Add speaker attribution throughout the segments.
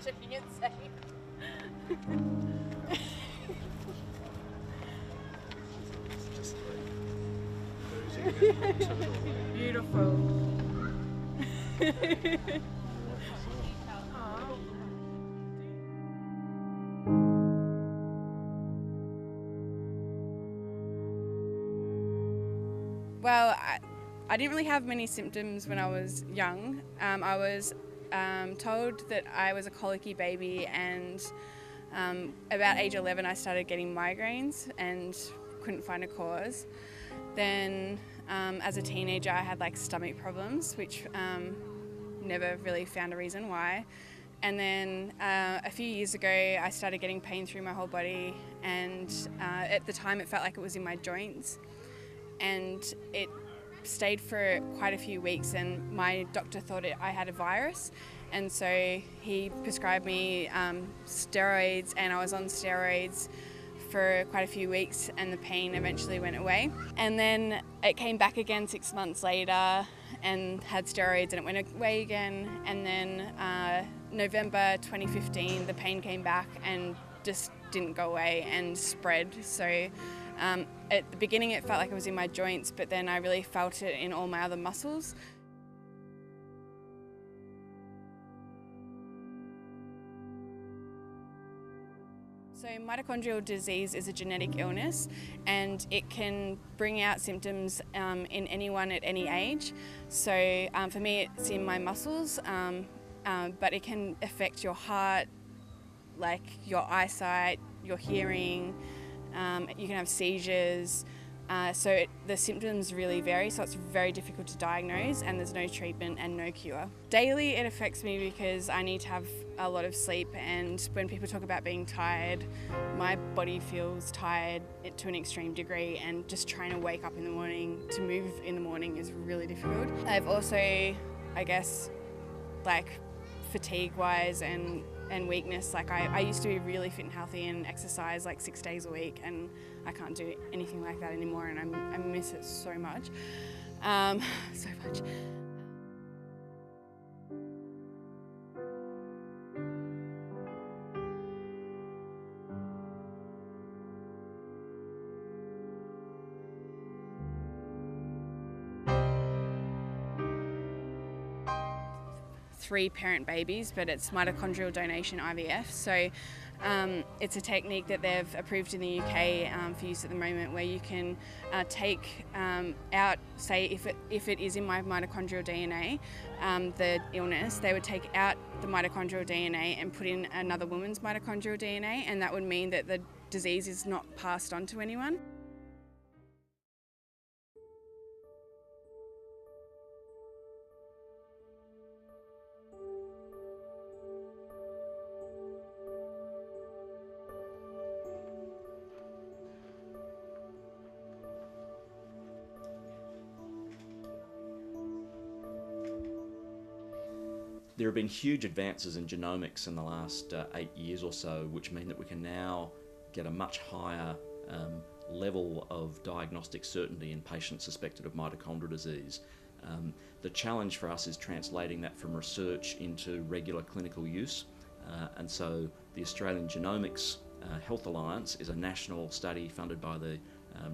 Speaker 1: checking it's safe.
Speaker 2: Just like oozing and
Speaker 1: Beautiful. Well, I didn't really have many symptoms when I was young. I was told that I was a colicky baby, and about age 11 I started getting migraines and couldn't find a cause. Then as a teenager I had like stomach problems, which never really found a reason why. And then a few years ago I started getting pain through my whole body, and at the time it felt like it was in my joints, and it stayed for quite a few weeks, and my doctor thought I had a virus, and so he prescribed me steroids, and I was on steroids for quite a few weeks, and the pain eventually went away. And then it came back again 6 months later and had steroids, and it went away again. And then November 2015 the pain came back and just didn't go away and spread. So at the beginning it felt like it was in my joints, but then I really felt it in all my other muscles. So mitochondrial disease is a genetic illness, and it can bring out symptoms in anyone at any age. So for me it's in my muscles, but it can affect your heart, like your eyesight, your hearing. You can have seizures. So the symptoms really vary, so it's very difficult to diagnose, and there's no treatment and no cure. Daily it affects me because I need to have a lot of sleep, and when people talk about being tired, my body feels tired to an extreme degree, and just trying to wake up in the morning, to move in the morning is really difficult. I've also, I guess, like fatigue-wise and weakness. Like I used to be really fit and healthy and exercise like 6 days a week, and I can't do anything like that anymore, and I miss it so much. So much. 3 parent babies, but it's mitochondrial donation IVF. So it's a technique that they've approved in the UK for use at the moment, where you can take out, say if it is in my mitochondrial DNA, the illness, they would take out the mitochondrial DNA and put in another woman's mitochondrial DNA, and that would mean that the disease is not passed on to anyone.
Speaker 3: There have been huge advances in genomics in the last 8 years or so, which mean that we can now get a much higher level of diagnostic certainty in patients suspected of mitochondrial disease. The challenge for us is translating that from research into regular clinical use, and so the Australian Genomics Health Alliance is a national study funded by the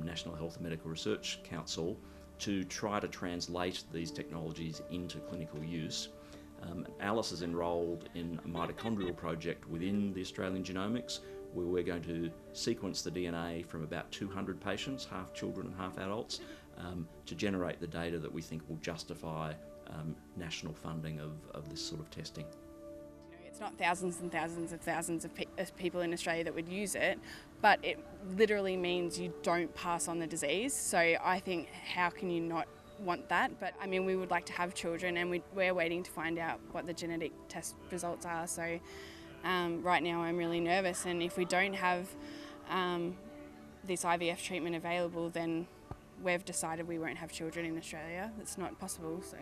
Speaker 3: National Health and Medical Research Council to try to translate these technologies into clinical use. Alice is enrolled in a mitochondrial project within the Australian Genomics, where we're going to sequence the DNA from about 200 patients, half children and half adults, to generate the data that we think will justify national funding of this sort of testing.
Speaker 1: It's not thousands and thousands of people in Australia that would use it, but it literally means you don't pass on the disease. So I think, how can you not want that? But I mean, we would like to have children, and we're waiting to find out what the genetic test results are. So right now I'm really nervous, and if we don't have this IVF treatment available, then we've decided we won't have children in Australia. It's not possible. So.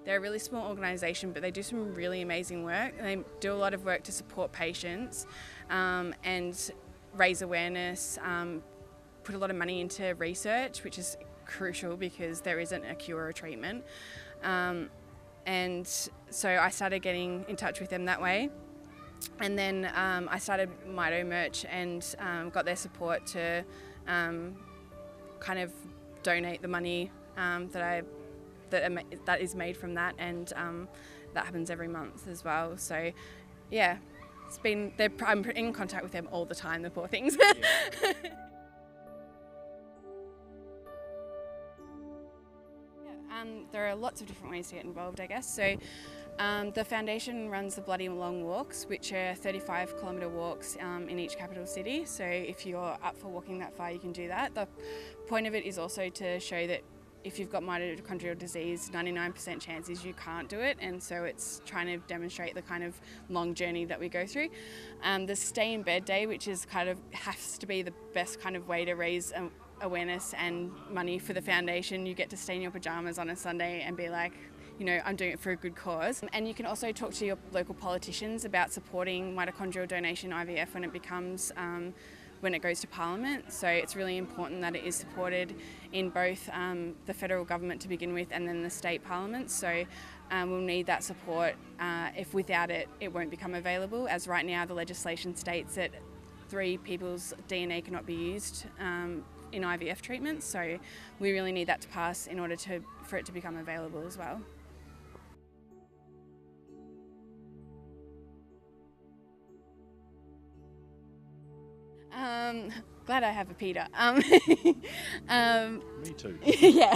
Speaker 1: They're a really small organisation, but they do some really amazing work. They do a lot of work to support patients, and raise awareness, put a lot of money into research, which is crucial because there isn't a cure or treatment. And so I started getting in touch with them that way. And then I started Mito Merch and got their support to kind of donate the money that is made from that, and that happens every month as well. So yeah, I'm in contact with them all the time, the poor things. Yeah. There are lots of different ways to get involved, I guess. So the foundation runs the Bloody Long Walks, which are 35-kilometre walks in each capital city. So if you're up for walking that far, you can do that. The point of it is also to show that if you've got mitochondrial disease, 99% chances you can't do it, and so it's trying to demonstrate the kind of long journey that we go through. The Stay in Bed Day, which is has to be the best kind of way to raise awareness and money for the foundation. You get to stay in your pajamas on a Sunday and be like, you know, I'm doing it for a good cause. And you can also talk to your local politicians about supporting mitochondrial donation IVF when it goes to Parliament. So it's really important that it is supported in both the federal government to begin with and then the state parliaments. So we'll need that support. If without it, it won't become available, as right now the legislation states that 3 people's DNA cannot be used in IVF treatments. So we really need that to pass in order for it to become available as well. Glad I have a Peter.
Speaker 2: Me too.
Speaker 1: Yeah.